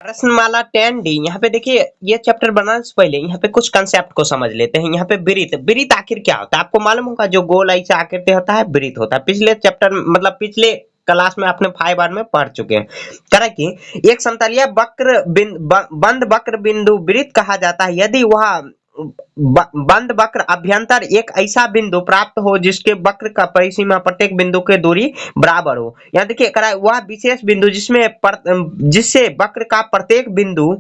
प्रश्नमाला 10D। यहाँ पे देखिए, ये चैप्टर बनाने से पहले यहाँ पे कुछ कंसेप्ट को समझ लेते हैं। यहाँ पे वृत्त, वृत्त आखिर क्या होता है आपको मालूम होगा? जो गोल ऐसा आकृति होता है वृत्त होता है। पिछले चैप्टर मतलब पिछले क्लास में आपने 5 बार में पढ़ चुके हैं। कह कि एक समतलीय वक्र बंद वक्र बिंदु वृत्त कहा जाता है यदि वह बंद वक्र अभ्यंतर एक ऐसा बिंदु प्राप्त हो जिसके वक्र का परिसीमा प्रत्येक बिंदु के दूरी बराबर हो। यहाँ देखिए वह विशेष बिंदु जिससे वक्र का प्रत्येक बिंदु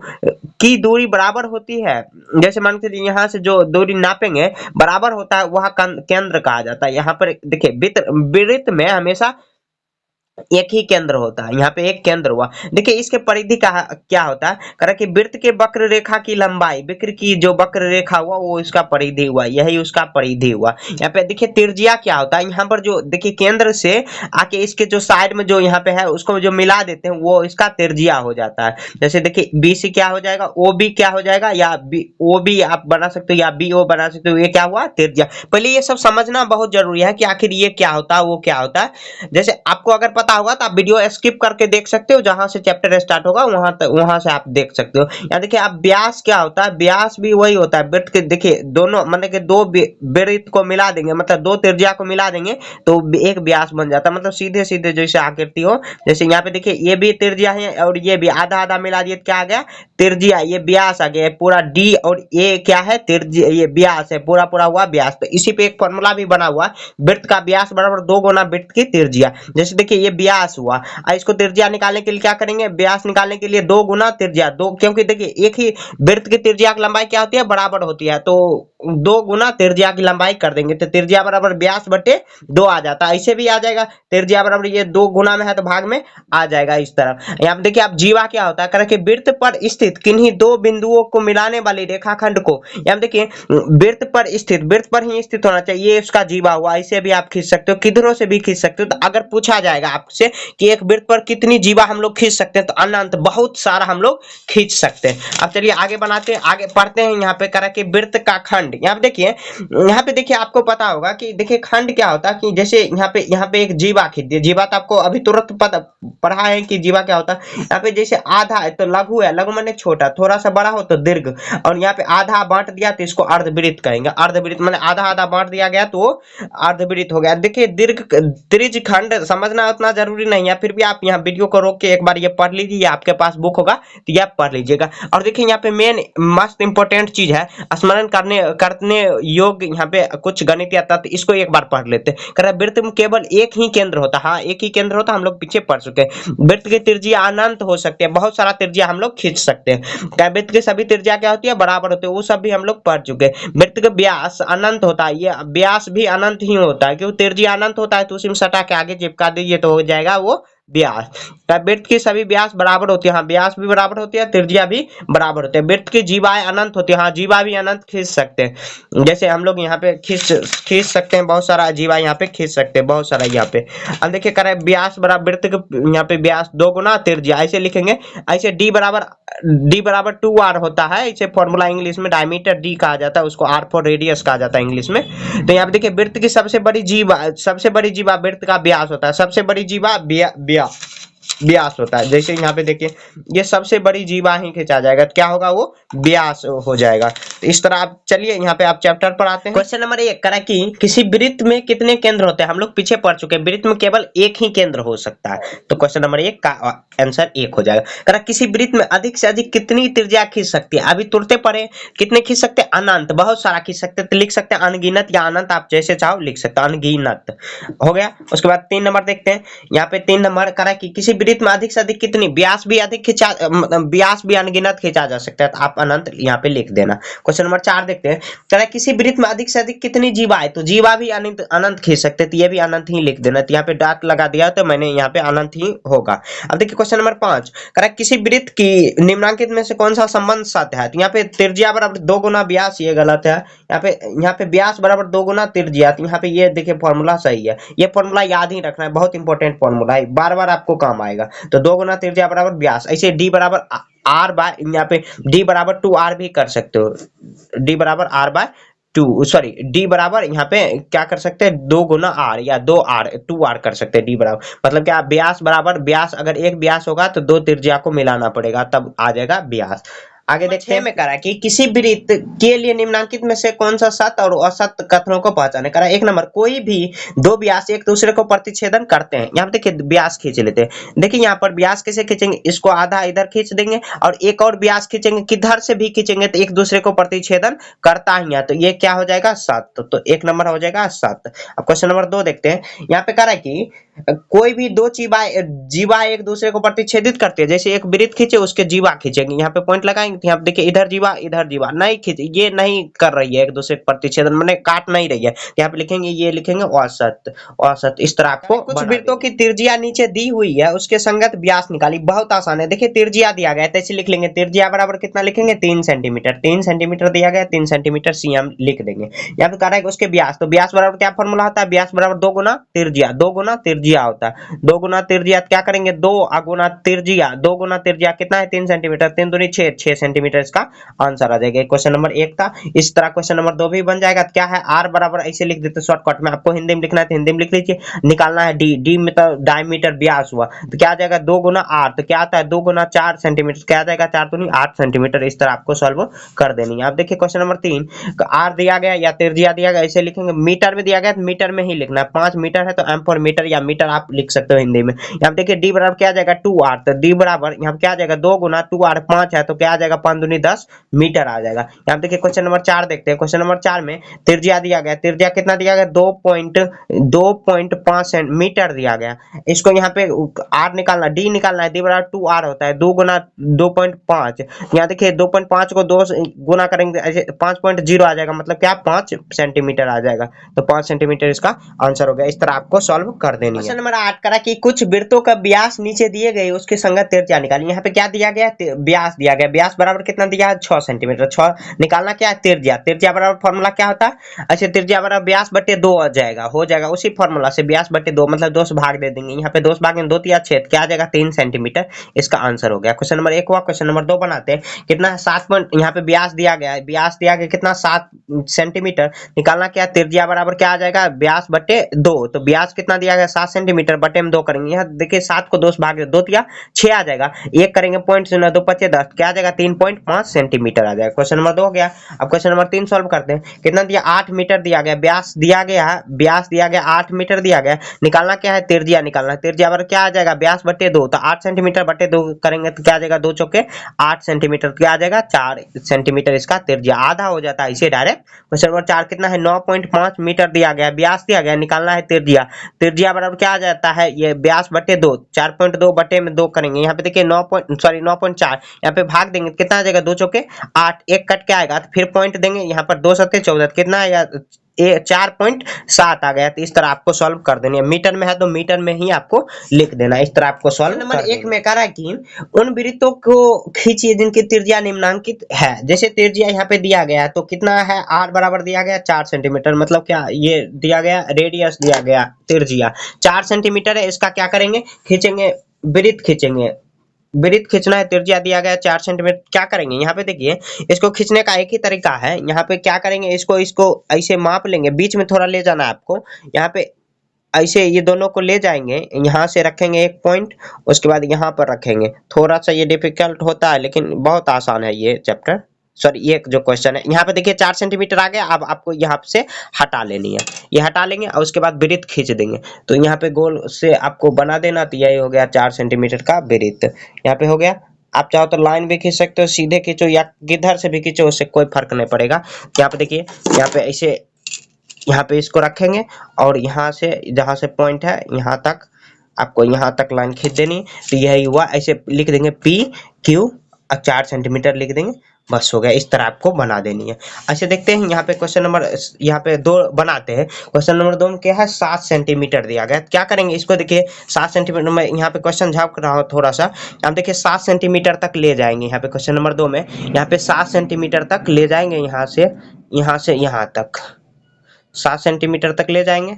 की दूरी बराबर होती है। जैसे मान के चलिए यहाँ से जो दूरी नापेंगे बराबर होता है वह केंद्र कहा जाता है। यहाँ पर देखिए वृत्त में हमेशा एक ही केंद्र होता है। यहाँ पे एक केंद्र हुआ। देखिए इसके परिधि का क्या होता है? कह कि वृत्त के वक्र रेखा की लंबाई, वक्र की जो वक्र रेखा हुआ वो इसका परिधि हुआ, यही उसका परिधि हुआ। यहाँ पे देखिए त्रिज्या क्या होता है? यहाँ पर जो देखिए केंद्र से आके इसके जो साइड में जो यहाँ पे है उसको जो मिला देते हैं वो इसका त्रिज्या हो जाता है। जैसे देखिए BC क्या हो जाएगा, OB क्या हो जाएगा, या OB आप बना सकते हो या BO बना सकते हो। ये क्या हुआ? त्रिज्या। पहले ये सब समझना बहुत जरूरी है कि आखिर ये क्या होता है वो क्या होता है। जैसे आपको अगर पता होगा तो आप वीडियो स्किप करके देख सकते हो, जहां से चैप्टर स्टार्ट होगा वहां से आप देख सकते हो। यहाँ देखिए आप व्यास क्या होता है? व्यास भी वही होता है वृत्त के। देखिए दोनों मतलब कि दो वृत्त को मिला देंगे, मतलब दो त्रिज्या को मिला देंगे तो एक व्यास बन जाता है। मतलब सीधे सीधे जैसे आकृति हो। जैसे यहाँ पे देखिए ये भी त्रिज्या है और ये भी आधा आधा मिला दिए क्या आ गया? त्रिज्या। ये व्यास आ गया पूरा D और ये क्या है? त्रिज्या। ये व्यास है, पूरा पूरा हुआ व्यास। तो इसी पे एक फॉर्मूला भी बना हुआ, वृत्त का व्यास बराबर 2 गुना वृत्त की त्रिज्या। जैसे देखिए ये व्यास हुआ, इसको त्रिज्या निकालने के लिए क्या करेंगे? व्यास निकालने के लिए 2 गुना त्रिज्या। दो, क्योंकि देखिए एक ही वृत्त की त्रिज्या की लंबाई क्या होती है? बराबर होती है। तो 2 गुना त्रिज्या की लंबाई कर देंगे तो त्रिज्या बराबर व्यास बटे 2 आ जाता है। ऐसे भी आ जाएगा त्रिज्या बराबर, ये 2 गुना में है तो भाग में आ जाएगा इस तरफ। यहाँ पे देखिए आप जीवा क्या होता है? कह कि वृत्त पर स्थित किन्हीं दो बिंदुओं को मिलाने वाली रेखाखंड को, यहाँ देखिए वृत्त पर स्थित, वृत्त पर ही स्थित होना चाहिए, ये उसका जीवा हुआ। इसे भी आप खींच सकते हो, किधरों से भी खींच सकते हो। तो अगर पूछा जाएगा आपसे कि एक वृत्त पर कितनी जीवा हम लोग खींच सकते हैं, तो अनंत, बहुत सारा हम लोग खींच सकते हैं। अब चलिए आगे बनाते हैं, आगे पढ़ते हैं। यहाँ पे करा कि वृत्त का खंड। यहाँ पे देखिए, यहाँ पे देखिए आपको पता होगा कि देखिए खंड क्या होता है कि जैसे यहाँ पे एक जीवा खींच दिया। जीवा तो आपको अभी तुरंत पढ़ा है कि जीवा क्या होता है। यहाँ पे जैसे आधा है तो लघु है, लघु माने छोटा, थोड़ा सा बड़ा हो तो दीर्घ, और यहाँ पे आधा बांट दिया तो इसको अर्धवृत्त कहेंगे। अर्धवृत्त माने आधा आधा बांट दिया गया तो अर्धवृत्त हो गया। देखिए दीर्घ त्रिज खंड समझना उतना जरूरी नहीं है, फिर भी आप यहाँ वीडियो को रोक के एक बार ये पढ़ लीजिए। आपके पास बुक होगा तो ये पढ़ लीजिएगा। और देखिए यहाँ पे मेन मस्त इंपोर्टेंट चीज है, स्मरण करने योग्य यहाँ पे कुछ गणितीय तत्व, इसको एक बार पढ़ लेते हैं। वृत्त में केवल एक ही केंद्र होता है। हाँ, एक ही केंद्र होता है, हम लोग पीछे पढ़ चुके हैं। वृत्त की त्रिज्या अनंत हो सकती है, बहुत सारा त्रिज्या हम लोग खींच सकते हैं। वृत्त की सभी त्रिज्या क्या होती है? बराबर होती है, वो सब भी हम लोग पढ़ चुके हैं। वृत्त का व्यास अनंत होता है, ये व्यास भी अनंत ही होता है, क्योंकि त्रिज्या अनंत होता है तो उसी में सटा के आगे चिपका दीजिए तो हो जाएगा वो व्यास। वृत्त की सभी व्यास बराबर होती है। हाँ, व्यास भी बराबर होती है, त्रिज्या भी बराबर होती है। वृत्त की जीवाएं अनंत होती है। हाँ, जीवा भी अनंत खींच सकते हैं। जैसे हम लोग यहाँ पे खींच सकते हैं, बहुत सारा जीवा यहाँ पे खींच सकते हैं, बहुत सारा यहाँ पे। अब देखिए करें व्यास बराबर वृत्त के यहाँ पे व्यास 2 गुना त्रिज्या, ऐसे लिखेंगे। ऐसे D बराबर 2R होता है। इसे फॉर्मूला इंग्लिश में डायमीटर D कहा जाता है, उसको R फॉर रेडियस कहा जाता है इंग्लिश में। तो यहाँ पे देखिए वृत्त की सबसे बड़ी जीवा वृत्त का व्यास होता है। सबसे बड़ी जीवा व्यास होता है। जैसे यहाँ पे देखिए ये सबसे बड़ी जीवा ही खींचा जाएगा, क्या होगा? वो व्यास हो जाएगा। तो इस तरह आप चलिए यहाँ पे आप चैप्टर पर आते हैं। क्वेश्चन नंबर 1 करा कि किसी वृत्त में कितने केंद्र होते हैं? हम लोग पीछे पढ़ चुके हैं, वृत्त में केवल एक ही केंद्र हो सकता है। तो क्वेश्चन नंबर 1 का आंसर 1 हो जाएगा। करा किसी वृत्त में अधिक से अधिक कितनी त्रिज्या खींच सकती है? अभी तुरते पढ़े, कितने खींच सकते हैं? अनंत, बहुत सारा खींच सकते हैं। तो लिख सकते हैं अनगिनत या अनंत, आप जैसे चाहो लिख सकते हैं, अनगिनत हो गया। उसके बाद 3 नंबर देखते हैं। यहाँ पे 3 नंबर करा कि किसी वृत्त में अधिक से अधिक कितनी, व्यास भी अधिक खींचा, व्यास भी अनगिनत खींचा जा सकता है, तो आप अनंत यहाँ पे लिख देना। क्वेश्चन नंबर 4 देखते हैं। चला किसी वृत्त में अधिक से अधिक कितनी जीवा है? तो जीवा भी अनंत खींच सकते हैं, तो ये भी अनंत ही लिख देना। तो यहाँ पे डॉट लगा दिया तो मैंने यहाँ पे अनंत ही होगा। अब देखिए क्वेश्चन नंबर 5 करा किसी वृत्त की निम्नलिखित में से कौन सा संबंध सत्य है? तो यहाँ पे त्रिज्या बराबर 2 गुना व्यास, ये गलत है। यहाँ पे व्यास बराबर 2 गुना त्रिज्या, तो यहाँ पे ये देखिए फॉर्मूला सही है। ये फॉर्मूला याद ही रखना है, बहुत इंपॉर्टेंट फॉर्मूला है, बार बार आपको काम आएगा। तो 2 गुना त्रिज्या बराबर व्यास। ऐसे D बराबर R बाय, यहाँ पे D बराबर 2R भी कर सकते हो, D बराबर R by two sorry D बराबर यहाँ पे क्या कर सकते हैं 2 गुना आर या 2r 2r कर सकते हैं डी बराबर मतलब क्या व्यास बराबर व्यास अगर एक व्यास होगा तो 2 त्रिज्या को मिलाना पड़ेगा तब आ जाएगा व्यास। आगे देखते हैं में करा कि किसी वृत्त के लिए निम्नलिखित में से कौन सा सत्य और असत्य कथनों को पहचाने। करा एक नंबर कोई भी दो व्यास एक दूसरे को प्रतिच्छेदन करते हैं। यहाँ पे देखिए व्यास खींच लेते हैं। देखिए यहाँ पर व्यास कैसे खींचेंगे, इसको आधा इधर खींच देंगे और एक और व्यास खींचेंगे, किधर से भी खींचेंगे तो एक दूसरे को प्रतिच्छेदन करता ही है, तो ये क्या हो जाएगा सत्य। तो एक नंबर हो जाएगा सत्य। अब क्वेश्चन नंबर 2 देखते हैं। यहाँ पे कह रहा है कि कोई भी दो जीवा एक दूसरे को प्रतिच्छेदित करते हैं। जैसे एक वृत्त खींचे उसके जीवा खींचेंगे, यहाँ पे पॉइंट लगाएंगे तो यहाँ पे देखिए इधर जीवा नहीं खींच, ये नहीं कर रही है एक दूसरे को प्रतिच्छेदन, मैंने काट नहीं रही है। यहाँ पे लिखेंगे ये लिखेंगे औसत औसत। इस तरह आपको कुछ वृत्तों की त्रिज्या नीचे दी हुई है, उसके संगत व्यास निकाली। बहुत आसान है, देखिए त्रिज्या दिया गया है तो ऐसे लिख लेंगे त्रिज्या बराबर कितना लिखेंगे 3 सेंटीमीटर। 3 सेंटीमीटर दिया गया 3 सेंटीमीटर सी हम लिख देंगे। यहाँ पे कह रहा है कि उसके व्यास, तो व्यास बराबर क्या फॉर्मूला होता है, व्यास बराबर 2 गुना त्रिज्या, 2 गुना त्रिज्या होता है। 2 गुना त्रिज्या क्या करेंगे 2 गुना त्रिज्या, 2 गुना त्रिज्या कितना है 3 सेंटीमीटर, 3 दूनी 6 सेंटीमीटर इसका आंसर आ जाएगा। क्वेश्चन नंबर 1 था। इस तरह क्वेश्चन नंबर 2 भी बन जाएगा। क्या है आर बराबर ऐसे लिख देते शॉर्टकट में, आपको हिंदी में लिखना है तो हिंदी में लिख लीजिए। निकालना है डी, डी मतलब डायमीटर व्यास हुआ तो क्या आ जाएगा 2 गुना आर, तो क्या आता है 2 गुना 4 सेंटीमीटर, क्या आ जाएगा 4 दूनी 8 सेंटीमीटर। इस तरह आपको सॉल्व कर देनी है। आप देखिए क्वेश्चन नंबर 3 आर दिया गया या त्रिज्या दिया गया, ऐसे लिखेंगे। मीटर में दिया गया तो मीटर में ही लिखना है, 5 मीटर है तो एम फॉर मीटर या मीटर आप लिख सकते हो हिंदी में। यहाँ देखिए डी बराबर क्या आ जाएगा 2r, तो डी बराबर यहाँ क्या आ जाएगा 2 गुना 2r 5 है तो क्या आ जाएगा 5 दूनी 10 मीटर आ जाएगा। यहाँ देखिए क्वेश्चन नंबर 4 देखते हैं। क्वेश्चन नंबर 4 में त्रिज्या दिया गया, त्रिज्या कितना दिया गया 2.5 सेंटीमीटर दिया गया। इसको यहाँ पे r निकालना, डी निकालना है, डी बराबर 2r होता है 2 गुना 2.5। यहाँ देखिए 2.5 को 2 गुना करेंगे ऐसे 5.0 आ जाएगा, मतलब क्या 5 सेंटीमीटर आ जाएगा। तो 5 सेंटीमीटर इसका आंसर हो गया। इस तरह आपको सॉल्व कर देनी है। क्वेश्चन नंबर 8 करा कि कुछ वृत्तों का व्यास नीचे दिए गए उसके संगत त्रिज्या निकाली। यहाँ पे क्या दिया गया व्यास दिया गया, व्यास बराबर कितना दिया है 6 सेंटीमीटर। 6 निकालना क्या है त्रिज्या, त्रिज्या बराबर फॉर्मूला क्या होता है, अच्छा त्रिज्या बराबर व्यास बटे 2 हो जाएगा उसी फॉर्मूला से, व्यास बटे 2 मतलब 2 से भाग दे देंगे। यहाँ पे 2 से भाग 2 तिया 6, क्या आ जाएगा 3 सेंटीमीटर। इसका आंसर हो गया। क्वेश्चन नंबर 1 हुआ। क्वेश्चन नंबर 2 बनाते हैं। कितना है 7 पॉइंट, यहाँ पे व्यास दिया गया है, व्यास दिया गया कितना 7 सेंटीमीटर। निकालना क्या त्रिज्या बराबर क्या आ जाएगा व्यास बटे 2, तो व्यास कितना दिया गया 7 सेंटीमीटर बटे में 2 करेंगे। यहाँ देखिए 7 को 2 से भाग 2 तिया 6 आ जाएगा, 1 करेंगे पॉइंट 0 2 5 10, क्या आ जाएगा 3.5 सेंटीमीटर आ जाएगा। क्वेश्चन नंबर 2 हो गया। अब क्वेश्चन नंबर 3 सॉल्व करते हैं। कितना दिया 8 मीटर दिया गया, व्यास दिया गया है, व्यास दिया गया 8 मीटर दिया गया। निकालना क्या है त्रिज्या निकालना है, त्रिज्या बराबर क्या आ जाएगा व्यास बटे 2, तो 8 सेंटीमीटर बटे 2 करेंगे तो क्या आ जाएगा 2 चौके 8 सेंटीमीटर, क्या आ जाएगा 4 सेंटीमीटर इसका त्रिज्या, आधा हो जाता है इसे डायरेक्ट। क्वेश्चन नंबर 4 कितना है 9.5 मीटर दिया गया, व्यास दिया गया, निकालना है त्रिज्या, त्रिज्या बराबर क्या आ जाता है ये व्यास बटे 2, 4.2 बटे में 2 करेंगे। यहाँ पे देखिए 9.4 यहाँ पे भाग देंगे कितना आ जाएगा 2 चौके 8, 1 कट के आएगा तो फिर पॉइंट देंगे, यहाँ पर 2 सत्ते 14 कितना है 4.7 आ गया। तो इस तरह आपको सॉल्व कर देनी है। मीटर में है तो मीटर में ही आपको लिख देना, इस तरह आपको सॉल्व। नंबर 1 में कह रहा है कि उन वृत्तों को खींचिए जिनकी त्रिज्या निम्नांकित है। जैसे त्रिज्या यहाँ पे दिया गया है तो कितना है r बराबर दिया गया 4 सेंटीमीटर, मतलब क्या ये दिया गया रेडियस दिया गया त्रिज्या 4 सेंटीमीटर है। इसका क्या करेंगे खींचेंगे, वृत्त खींचेंगे, वृत्त खींचना है, त्रिज्या दिया गया 4 सेंटीमीटर। क्या करेंगे यहाँ पे देखिए इसको खींचने का एक ही तरीका है। यहाँ पे क्या करेंगे इसको ऐसे माप लेंगे, बीच में थोड़ा ले जाना है आपको, यहाँ पे ऐसे ये दोनों को ले जाएंगे, यहाँ से रखेंगे एक पॉइंट, उसके बाद यहाँ पर रखेंगे। थोड़ा सा ये डिफिकल्ट होता है लेकिन बहुत आसान है ये चैप्टर, सॉरी ये जो क्वेश्चन है। यहाँ पे देखिए 4 सेंटीमीटर आ गया। अब आपको यहाँ से हटा लेनी है, ये हटा लेंगे और उसके बाद वृत्त खींच देंगे। तो यहाँ पे गोल से आपको बना देना, तो यही हो गया 4 सेंटीमीटर का वृत्त। यहाँ पे हो गया। आप चाहो तो लाइन भी खींच सकते हो, सीधे खींचो या किधर से भी खींचो, उससे कोई फर्क नहीं पड़ेगा। यहाँ पे देखिए यहाँ पे ऐसे यहाँ पे इसको रखेंगे और यहाँ से जहाँ से पॉइंट है यहाँ तक आपको यहाँ तक लाइन खींच देनी। तो यही हुआ, ऐसे लिख देंगे पी क्यू और 4 सेंटीमीटर लिख देंगे, बस हो गया। इस तरह आपको बना देनी है। अच्छा देखते हैं यहाँ पे क्वेश्चन नंबर यहाँ पे 2 बनाते हैं। क्वेश्चन नंबर 2 में क्या है 7 सेंटीमीटर दिया गया। क्या करेंगे इसको देखिए 7 सेंटीमीटर में यहाँ पे क्वेश्चन झाँक रहा हूँ थोड़ा सा, हम देखिए 7 सेंटीमीटर तक ले जाएंगे। यहाँ पे क्वेश्चन नंबर 2 में यहाँ पे 7 सेंटीमीटर तक ले जाएंगे, यहाँ से यहाँ तक 7 सेंटीमीटर तक ले जाएंगे।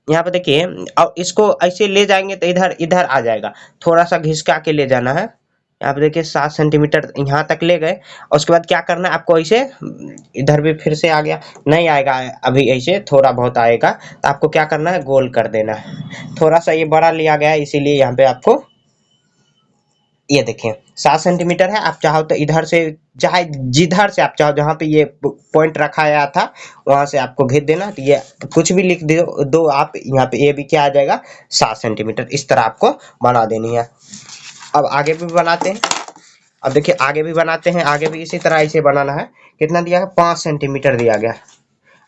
यहाँ पे देखिए और इसको ऐसे ले जाएंगे तो इधर इधर आ जाएगा, थोड़ा सा घिसका के ले जाना है, यहाँ पे देखिए 7 सेंटीमीटर यहाँ तक ले गए। और उसके बाद क्या करना है आपको, ऐसे इधर भी फिर से आ गया, नहीं आएगा अभी, ऐसे थोड़ा बहुत आएगा, तो आपको क्या करना है, गोल कर देना है। थोड़ा सा ये बड़ा लिया गया है, इसीलिए यहाँ पे आपको ये देखिए 7 सेंटीमीटर है। आप चाहो तो इधर से, चाहे जिधर से आप चाहो, जहाँ पे ये पॉइंट रखा गया था वहां से आपको भेज देना। तो ये कुछ भी लिख दो आप, यहाँ पे ये भी क्या आ जाएगा, 7 सेंटीमीटर। इस तरह आपको बना देनी है। अब आगे भी बनाते हैं। अब देखिए आगे भी बनाते हैं, आगे भी इसी तरह ऐसे बनाना है। कितना दिया है, 5 सेंटीमीटर दिया गया।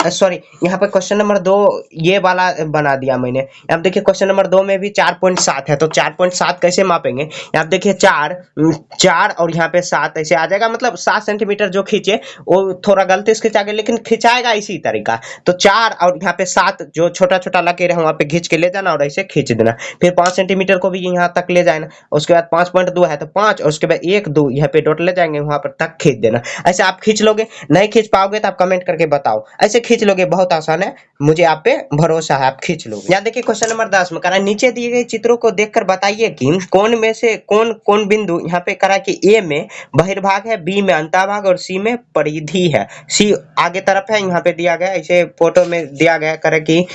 सॉरी, यहाँ पे क्वेश्चन नंबर 2 ये वाला बना दिया मैंने। यहाँ पे देखिए क्वेश्चन नंबर 2 में भी 4.7 है, तो 4.7 कैसे मापेंगे। यहाँ पे देखिए 4 और यहाँ पे 7 ऐसे आ जाएगा, मतलब 7 सेंटीमीटर जो खींचे वो थोड़ा गलती से खिंचा गया, लेकिन खिंचाएगा इसी तरीका। तो 4 और यहाँ पे 7 जो छोटा छोटा लकीर है वहां पे खींच के ले जाना और ऐसे खींच देना। फिर 5 सेंटीमीटर को भी यहाँ तक ले जाना। उसके बाद 5.2 है तो 5, और उसके बाद 1 2 यहाँ पे डॉट ले जाएंगे, वहां पर तक खींच देना। ऐसे आप खींच लोगे, नहीं खींच पाओगे तो आप कमेंट करके बताओ। ऐसे खींच लोगे, बहुत आसान है, मुझे आप पे भरोसा है, आप खींच लोगे। यहाँ देखिए क्वेश्चन नंबर 10 में करा, नीचे दिए गए चित्रों को देखकर बताइए कि कौन में से कौन कौन बिंदु, यहाँ पे करा कि ए में बहिर्भाग है, बी में अंतःभाग और सी में परिधि है। सी आगे तरफ है, यहाँ पे दिया गया, ऐसे फोटो में दिया गया करे कि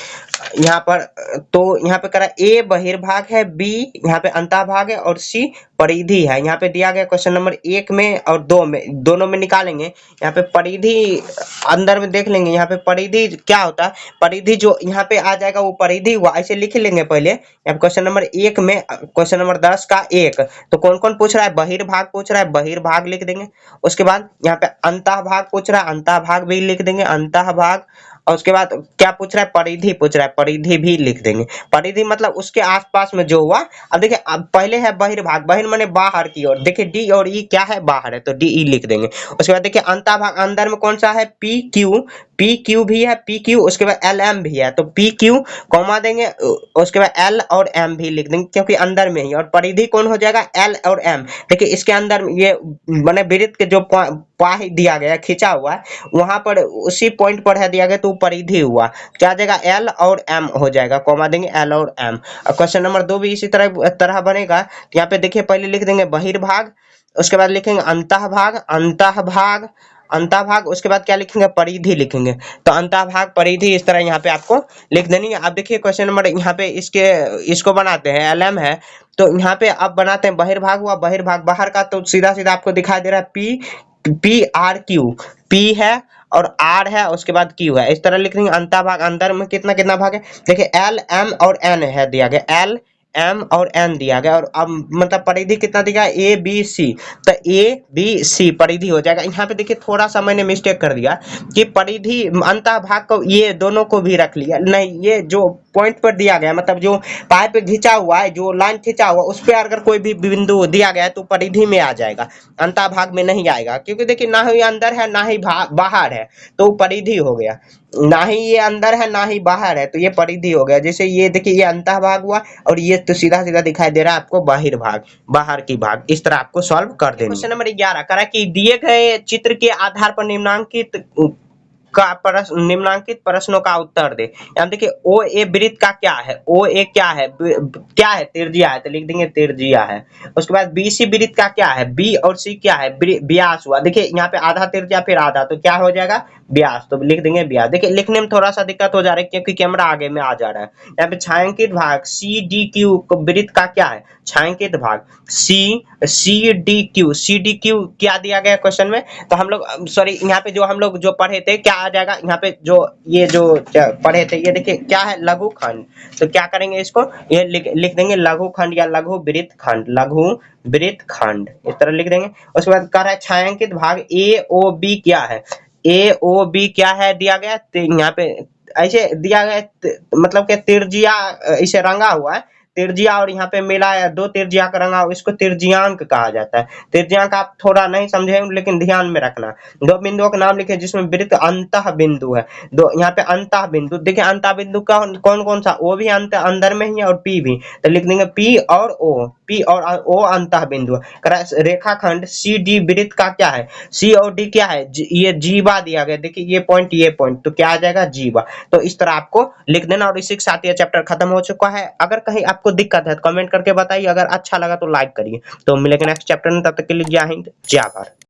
यहाँ पर, तो यहाँ पे करा ए बहिर्भाग है, बी यहाँ पे अंतःभाग है और सी परिधि है। यहाँ पे दिया गया क्वेश्चन नंबर 1 में और 2 में, दोनों में निकालेंगे। यहाँ पे परिधि अंदर में देख लेंगे, यहाँ पे परिधि क्या होता है, परिधि जो यहाँ पे आ जाएगा वो परिधि हुआ, ऐसे लिख लेंगे पहले। यहाँ पे क्वेश्चन नंबर 1 में, क्वेश्चन नंबर 10 का 1, तो कौन कौन पूछ रहा है, बहिर्भाग पूछ रहा है, बहिर्भाग लिख देंगे। उसके बाद यहाँ पे अंतःभाग पूछ रहा है, अंतःभाग भी लिख देंगे, अंतःभाग। और उसके बाद क्या पूछ रहा है, परिधि पूछ रहा है, परिधि भी लिख देंगे। परिधि मतलब उसके आसपास में जो हुआ। अब देखिए, अब पहले है बहिर्भाग, बहिर माने बाहर की ओर, देखिए डी और ई क्या है, बाहर है, तो डी ई लिख देंगे। उसके बाद देखिए अंतःभाग, अंदर में कौन सा है, पी क्यू, पी क्यू भी है, पी क्यू, उसके बाद एल एम भी है, तो पी क्यू कॉमा देंगे, उसके बाद एल और एम भी लिख देंगे क्योंकि अंदर में ही। और परिधि कौन हो जाएगा, एल और एम। देखिए इसके अंदर ये माने वृत्त के जो पाही दिया गया, खींचा हुआ है, वहां पर उसी पॉइंट पर है दिया गया, तो परिधि हुआ, क्या जाएगा, एल और एम हो जाएगा, कॉमा देंगे एल और एम। क्वेश्चन नंबर 2 भी इसी तरह बनेगा। तो यहाँ पे देखिए पहले लिख देंगे बहिर्भाग, उसके बाद लिखेंगे अंतःभाग, अंतःभाग, अंतःभाग, उसके बाद क्या लिखेंगे, परिधि लिखेंगे। तो अंतःभाग परिधि इस तरह यहाँ पे आपको लिख देनी है। अब देखिए क्वेश्चन नंबर, यहाँ पे इसको बनाते हैं, एल एम है, तो यहाँ पे अब बनाते हैं बहिर्भाग हुआ, बहिर्भाग बाहर का, तो सीधा सीधा आपको दिखाई दे रहा है P, P R Q, P है और आर है, उसके बाद क्यू है, इस तरह लिख देंगे। अंतःभाग, अंदर में कितना कितना भाग है, देखिए एल एम और एन है दिया गया, एल एम और एन दिया गया। और अब मतलब परिधि कितना दिया, ए बी सी, तो ए बी सी परिधि हो जाएगा। यहाँ पे देखिए थोड़ा सा मैंने मिस्टेक कर दिया कि परिधि अंतःभाग को ये दोनों को भी रख लिया, नहीं, ये जो पॉइंट पर दिया गया, मतलब जो पाइप पे घिंचा हुआ है, जो लाइन खिंचा हुआ, उस पर अगर कोई भी बिंदु दिया गया है तो परिधि में आ जाएगा, अंतःभाग में नहीं आएगा। क्योंकि देखिए ना ही अंदर है ना ही बाहर है, तो परिधि हो गया। ना ही ये अंदर है ना ही बाहर है, तो ये परिधि हो गया। जैसे ये देखिए ये अंतःभाग हुआ, और ये तो सीधा सीधा दिखाई दे रहा है आपको बहिर्भाग, बाहर की भाग। इस तरह आपको सॉल्व कर देना। क्वेश्चन नंबर 11 करा कि दिए गए चित्र के आधार पर निम्नांकित प्रश्नों का उत्तर दे। यहाँ देखिए ओ ए वृत्त का क्या है, ओ ए क्या है, क्या है, त्रिज्या है, तो लिख देंगे त्रिज्या है। उसके बाद बी सी वृत्त का क्या है, बी और सी क्या है, व्यास हुआ। देखिए यहाँ पे आधा त्रिज्या फिर आधा, तो क्या हो जाएगा, व्यास, तो लिख देंगे व्यास। देखिए लिखने में थोड़ा सा दिक्कत हो जा रहा है क्योंकि कैमरा आगे में आ जा रहा है। यहाँ पे छायांकित भाग सी डी क्यू वृत्त का क्या है, छायांकित भाग सी डी क्यू क्या दिया गया क्वेश्चन में, तो हम लोग सॉरी, यहाँ पे जो हम लोग जो पढ़े थे क्या आ जाएगा, यहाँ पे जो ये जो पढ़े थे, ये देखिए क्या है, लघु खंड। तो क्या करेंगे, इसको ये लिख देंगे लघु खंड या लघु वृत्त खंड, लघु वृत्त खंड, इस तरह लिख देंगे। उसके बाद कह रहा है छायांकित भाग ए ओ बी क्या है, ए ओ बी क्या है दिया गया, यहाँ पे ऐसे दिया गया, मतलब कि त्रिज्या इसे रंगा हुआ है, त्रिज्या और यहाँ पे मिला है, दो त्रिज्या का रंगा हुआ, इसको त्रिज्यांक कहा जाता है। त्रिज्यांक आप थोड़ा नहीं समझे लेकिन ध्यान में रखना। दो बिंदुओं का नाम लिखे जिसमें वृत्त अंतः बिंदु है, दो यहाँ पे अंतः बिंदु, देखिए अंतः बिंदु का कौन कौन सा, ओ भी अंदर में ही है और पी भी, तो लिख देंगे पी और ओ, पी और ओ अंतः बिंदु है। रेखाखंड सी डी वृत्त का क्या है, सी और डी क्या है, ये जीवा दिया गया, देखिए ये पॉइंट, तो क्या आ जाएगा, जीवा। तो इस तरह आपको लिख देना, और इसी के साथ ये चैप्टर खत्म हो चुका है। अगर कहीं आपको आपको दिक्कत है तो कमेंट करके बताइए, अगर अच्छा लगा तो लाइक करिए। तो मिलेंगे नेक्स्ट चैप्टर में, तब तक के लिए जय हिंद, जय भारत।